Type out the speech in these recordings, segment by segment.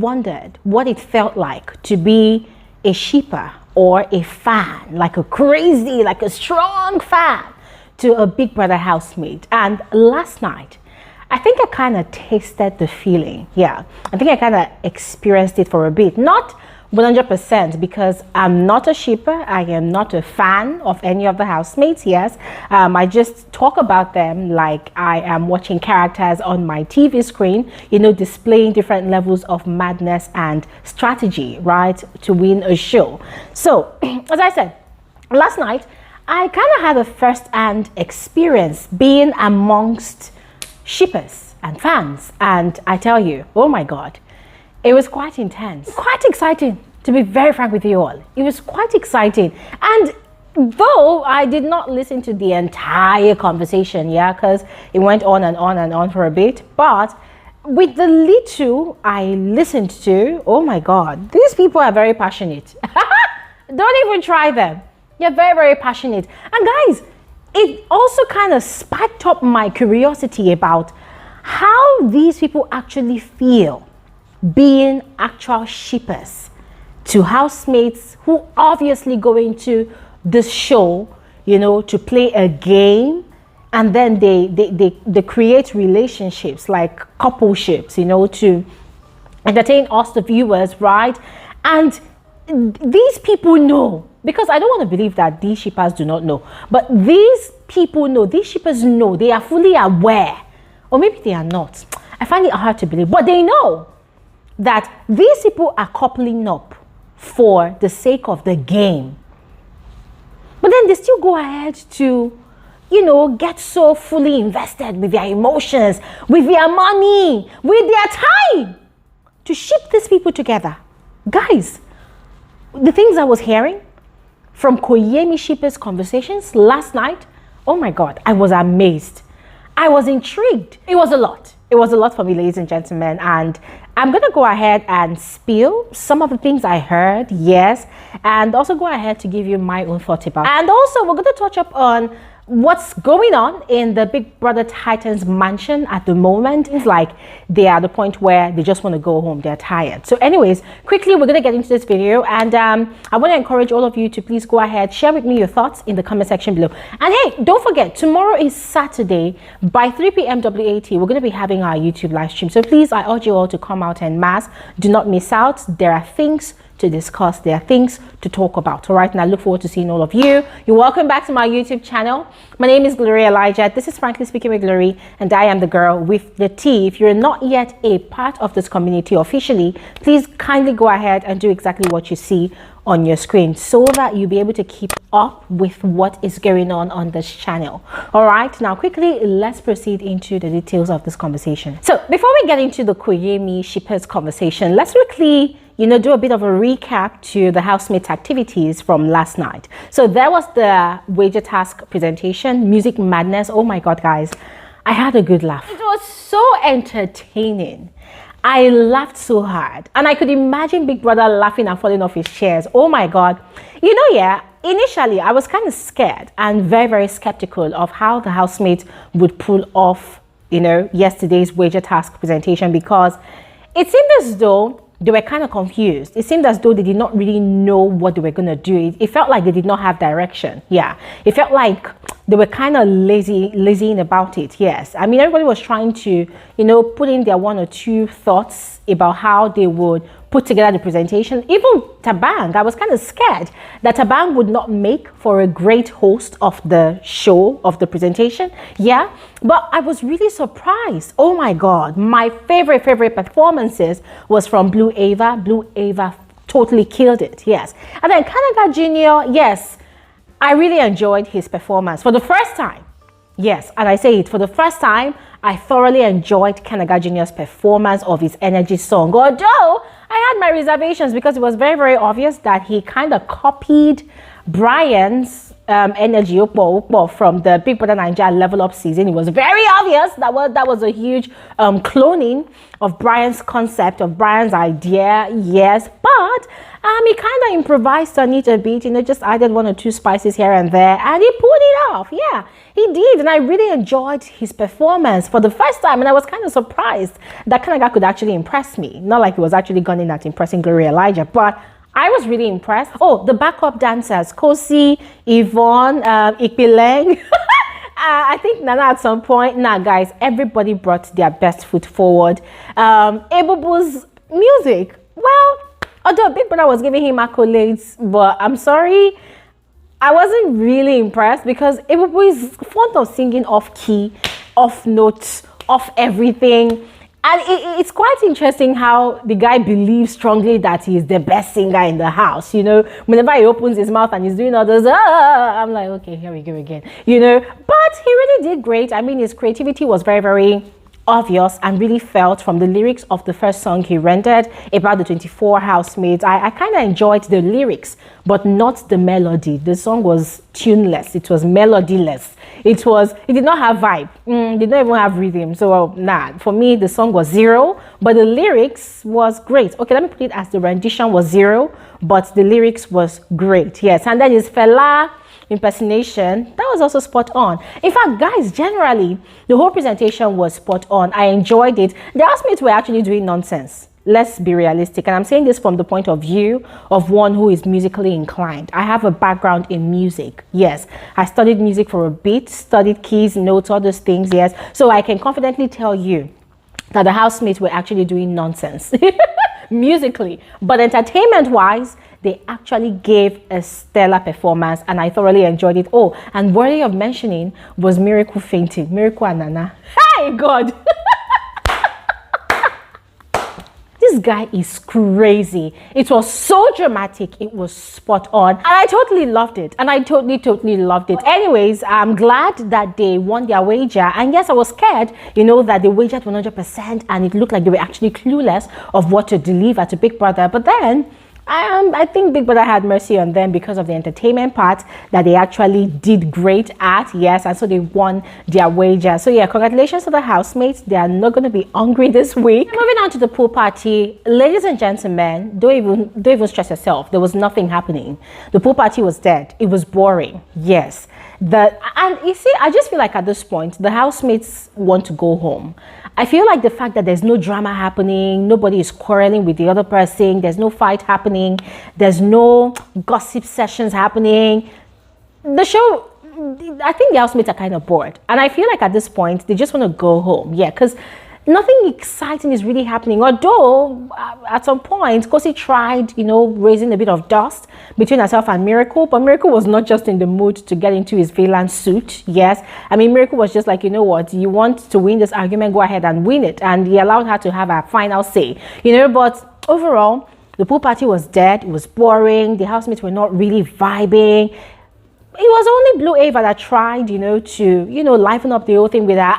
wondered what it felt like to be a shipper or a fan, like a strong fan to a Big Brother housemate. And last night, I think I kind of tasted the feeling. Yeah, I think I kind of experienced it for a bit. Not 100% because I'm not a shipper. I am not a fan of any of the housemates. Yes, I just talk about them like I am watching characters on my TV screen, you know, displaying different levels of madness and strategy, right, to win a show. So, as I said, last night, I kind of had a first-hand experience being amongst shippers and fans. And I tell you, oh my God, it was quite intense, quite exciting, to be very frank with you all. It was quite exciting. And though I did not listen to the entire conversation, yeah, because it went on and on and on for a bit, but with the little I listened to, oh my God, these people are very passionate. Don't even try them. They're very, very passionate. And guys, it also kind of sparked up my curiosity about how these people actually feel being actual shippers to housemates who obviously go into this show, you know, to play a game, and then they create relationships like coupleships, you know, to entertain us, the viewers, right? And these people know, because I don't want to believe that these shippers do not know, but these people know, these shippers know, they are fully aware, or maybe they are not. I find it hard to believe, but they know that these people are coupling up for the sake of the game. But then they still go ahead to, you know, get so fully invested with their emotions, with their money, with their time to ship these people together. Guys, the things I was hearing from Khoyemi shippers' conversations last night, oh my God, I was amazed. I was intrigued. It was a lot. It was a lot for me, ladies and gentlemen, and I'm going to go ahead and spill some of the things I heard, yes, and also go ahead to give you my own thoughts about it. And also, we're going to touch up on what's going on in the Big Brother Titans mansion at the moment. It's like they are at the point where they just want to go home. They're tired. So anyways, quickly, we're going to get into this video. And I want to encourage all of you to please go ahead, share with me your thoughts in the comment section below. And hey, don't forget, tomorrow is Saturday. By 3 p.m. WAT, we're going to be having our YouTube live stream. So please, I urge you all to come out en masse. Do not miss out. There are things to discuss, there are things to talk about. All right, and I look forward to seeing all of you. You're welcome back to my YouTube channel. My name is Glory Elijah. This is Frankly Speaking with Glory, and I am the girl with the T. If you're not yet a part of this community officially, please kindly go ahead and do exactly what you see on your screen so that you'll be able to keep up with what is going on this channel. All right, now quickly, let's proceed into the details of this conversation. So before we get into the Khoyemi shippers conversation, let's quickly, you know, do a bit of a recap to the housemates activities from last night. So there was the wager task presentation, music madness. Oh my God, guys, I had a good laugh. It was so entertaining. I laughed so hard, and I could imagine Big Brother laughing and falling off his chairs. Oh my God. You know, yeah, initially I was kind of scared and very, very skeptical of how the housemates would pull off, you know, yesterday's wager task presentation, because it seemed as though they were kind of confused. It seemed as though they did not really know what they were going to do. It felt like they did not have direction. Yeah, it felt like they were kind of lazying about it. Yes, I mean, everybody was trying to, you know, put in their one or two thoughts about how they would put together the presentation. Even Tabang, I was kind of scared that Tabang would not make for a great host of the show, of the presentation. Yeah, but I was really surprised. Oh my God, my favorite performances was from Blue Aiva. Blue Aiva totally killed it. Yes, and then Kanaga Jr., yes, I really enjoyed his performance for the first time. Yes, and I say it, for the first time, I thoroughly enjoyed Kanaga Jr.'s performance of his energy song. Although I had my reservations because it was very, very obvious that he kind of copied Brian's energy from the Big Brother Naija Level Up season. It was very obvious that was a huge cloning of Brian's concept, of Brian's idea. Yes, but he kind of improvised on it a bit, you know, just added one or two spices here and there, and he pulled it off. Yeah, he did. And I really enjoyed his performance for the first time. And I was kind of surprised that kind of guy could actually impress me. Not like he was actually gunning at impressing Gloria Elijah, but I was really impressed. Oh, the backup dancers, Khosi, Yvonne, Ipeleng. I think Nana at some point. Nah, guys, everybody brought their best foot forward. Ebuka's music. Well, although Big Brother was giving him accolades, but I'm sorry, I wasn't really impressed because Ebuka is fond of singing off key, off notes, off everything. And it's quite interesting how the guy believes strongly that he is the best singer in the house. You know, whenever he opens his mouth and he's doing all those, I'm like, okay, here we go again. You know, but he really did great. I mean, his creativity was very, very obvious and really felt from the lyrics of the first song he rendered about the 24 housemates. I kind of enjoyed the lyrics, but not the melody. The song was tuneless. It was melodyless. It did not have vibe. Did not even have rhythm. So nah, for me, the song was 0, but the lyrics was great. Okay, let me put it as the rendition was 0, but the lyrics was great. Yes, and then his fella impersonation, that was also spot on. In fact, guys, generally, the whole presentation was spot on. I enjoyed it. The housemates were actually doing nonsense. Let's be realistic. And I'm saying this from the point of view of one who is musically inclined. I have a background in music. Yes, I studied music for a bit, studied keys, notes, all those things. Yes, so I can confidently tell you that the housemates were actually doing nonsense musically. But entertainment-wise, they actually gave a stellar performance and I thoroughly enjoyed it. Oh, and worthy of mentioning was Miracle fainting. Miracle and Nana. Hey, God. This guy is crazy. It was so dramatic. It was spot on. And I totally loved it. And I totally loved it. Anyways, I'm glad that they won their wager. And yes, I was scared, you know, that they wagered 100% and it looked like they were actually clueless of what to deliver to Big Brother. But then I think Big Brother had mercy on them because of the entertainment part that they actually did great at. Yes, and so they won their wager. So yeah, congratulations to the housemates. They are not going to be hungry this week. Moving on to the pool party, ladies and gentlemen, don't even stress yourself. There was nothing happening. The pool party was dead. It was boring. Yes. And you see, I just feel like at this point, the housemates want to go home. I feel like the fact that there's no drama happening, nobody is quarreling with the other person, there's no fight happening, there's no gossip sessions happening. The show, I think the housemates are kind of bored. And I feel like at this point, they just want to go home. Yeah, because nothing exciting is really happening. Although, at some point, Khosi tried, you know, raising a bit of dust between herself and Miracle. But Miracle was not just in the mood to get into his villain suit. Yes. I mean, Miracle was just like, you know what? You want to win this argument, go ahead and win it. And he allowed her to have a final say. You know, but overall, the pool party was dead. It was boring. The housemates were not really vibing. It was only Blue Aiva that tried, you know, to, you know, liven up the whole thing with her.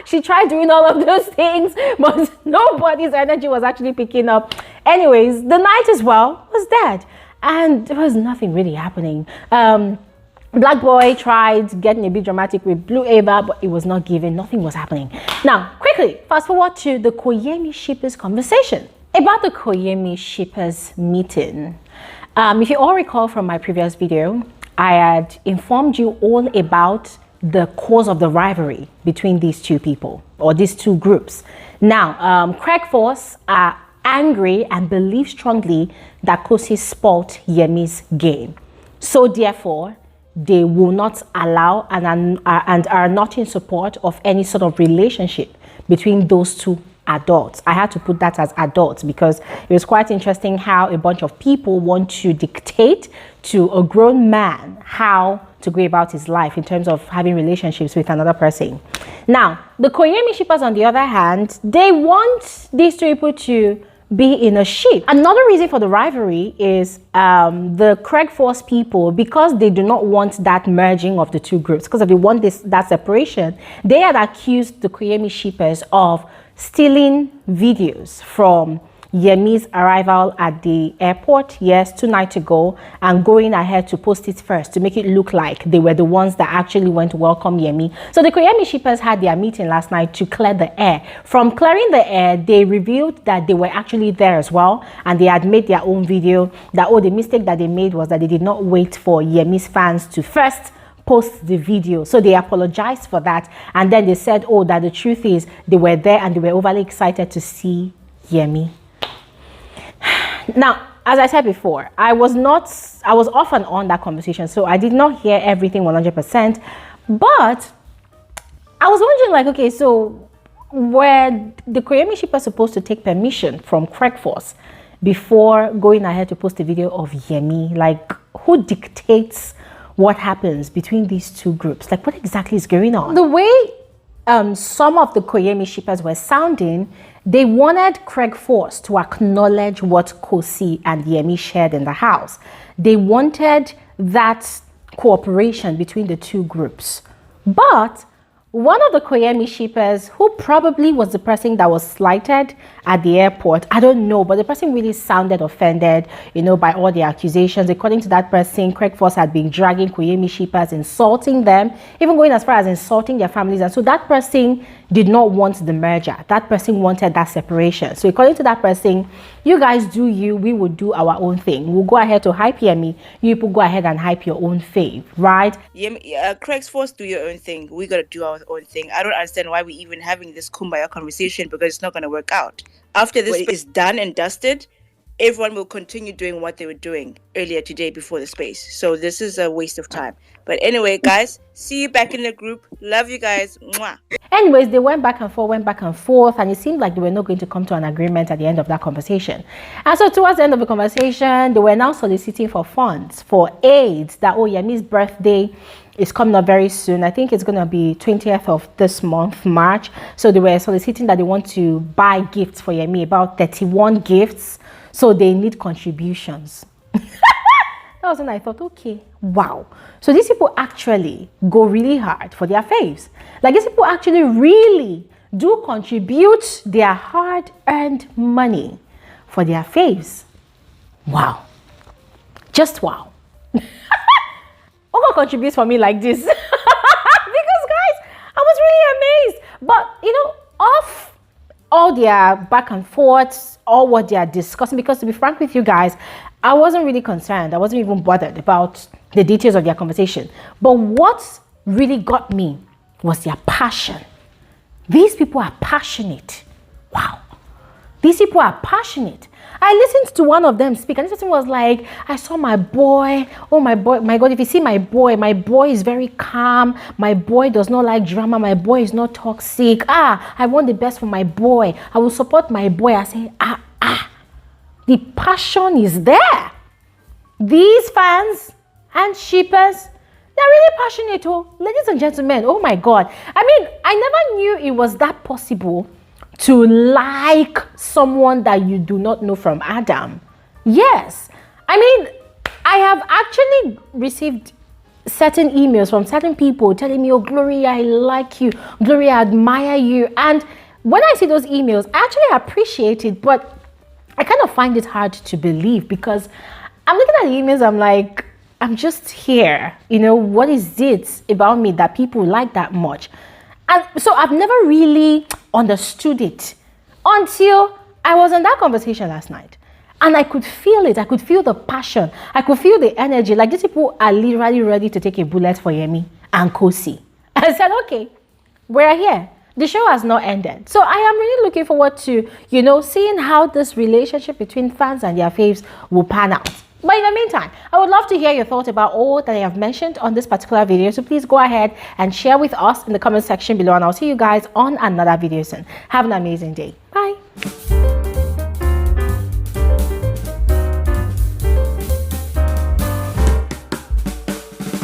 She tried doing all of those things, but nobody's energy was actually picking up. Anyways, the night as well was dead. And there was nothing really happening. Black Boy tried getting a bit dramatic with Blue Aiva, but it was not given. Nothing was happening. Now, quickly, fast forward to the Khoyemi shippers conversation. About the Khoyemi shippers meeting. If you all recall from my previous video, I had informed you all about the cause of the rivalry between these two people or these two groups. Now, Cregx Force are angry and believe strongly that Khosi spoiled Yemi's game. So therefore, they will not allow and are not in support of any sort of relationship between those two adults. I had to put that as adults because it was quite interesting how a bunch of people want to dictate to a grown man how to go about his life in terms of having relationships with another person. Now, the Khoyemi shippers, on the other hand, they want these two people to be in a ship. Another reason for the rivalry is the Cregx Force people, because they do not want that merging of the two groups, because if they want that separation, they had accused the Khoyemi shippers of stealing videos from Yemi's arrival at the airport, yes, 2 nights ago, and going ahead to post it first to make it look like they were the ones that actually went to welcome Yemi. So the Khoyemi shippers had their meeting last night to clear the air. From clearing the air, they revealed that they were actually there as well, and they had made their own video that, oh, the mistake that they made was that they did not wait for Yemi's fans to first post the video. So they apologized for that, and then they said, oh, that the truth is they were there and they were overly excited to see Yemi. Now, as I said before, I was off and on that conversation, so I did not hear everything 100%, but I was wondering, like, okay, so were the Khoyemi shippers supposed to take permission from Cregx before going ahead to post a video of Yemi? Like, who dictates what happens between these two groups? Like, what exactly is going on? The way some of the Khoyemi shippers were sounding, they wanted Cregx to acknowledge what Khosi and Yemi shared in the house. They wanted that cooperation between the two groups. But one of the Khoyemi shippers, who probably was the person that was slighted at the airport, I don't know, but the person really sounded offended, you know, by all the accusations. According to that person, Cregx had been dragging Khoyemi shippers, insulting them, even going as far as insulting their families. And so that person did not want the merger. That person wanted that separation. So according to that person, you guys do you, we will do our own thing. We'll go ahead to hype Yemi. You people go ahead and hype your own fave, right? Cregx, do your own thing. We got to do our own thing. I don't understand why we even having this kumbaya conversation, because it's not going to work out. After this is done and dusted, everyone will continue doing what they were doing earlier today before the space. So this is a waste of time. But anyway, guys, see you back in the group. Love you guys. Mwah. Anyways, they went back and forth, and it seemed like they were not going to come to an agreement at the end of that conversation. And so towards the end of the conversation, they were now soliciting for funds for AIDS, that, oh, Yemi's birthday is coming up very soon. I think it's going to be 20th of this month, March. So they were soliciting that they want to buy gifts for Yemi, about 31 gifts. So they need contributions. That was when I thought, okay, wow. So these people actually go really hard for their faves. Like, these people actually really do contribute their hard-earned money for their faves. Wow. Just wow. Who gonna contribute for me like this? Because, guys, I was really amazed. But, you know, off all their back and forths, all what they are discussing, because to be frank with you guys, I wasn't really concerned. I wasn't even bothered about the details of their conversation. But what really got me was their passion. These people are passionate. Wow. These people are passionate. I listened to one of them speak, and this person was like, I saw my boy. Oh, my boy, my God, if you see my boy is very calm. My boy does not like drama. My boy is not toxic. I want the best for my boy. I will support my boy. I say, the passion is there. These fans and shippers, they're really passionate, oh, ladies and gentlemen. Oh my God. I mean, I never knew it was that possible to like someone that you do not know from Adam. Yes. I mean, I have actually received certain emails from certain people telling me, oh, Gloria, I like you. Gloria, I admire you. And when I see those emails, I actually appreciate it, but I kind of find it hard to believe, because I'm looking at the emails, I'm like, I'm just here. You know, what is it about me that people like that much? And so I've never really understood it until I was in that conversation last night. And I could feel it. I could feel the passion. I could feel the energy. Like, these people are literally ready to take a bullet for Yemi and Khosi. I said, okay, we're here. The show has not ended. So I am really looking forward to, you know, seeing how this relationship between fans and their faves will pan out. But in the meantime, I would love to hear your thoughts about all that I have mentioned on this particular video. So please go ahead and share with us in the comment section below. And I'll see you guys on another video soon. Have an amazing day. Bye.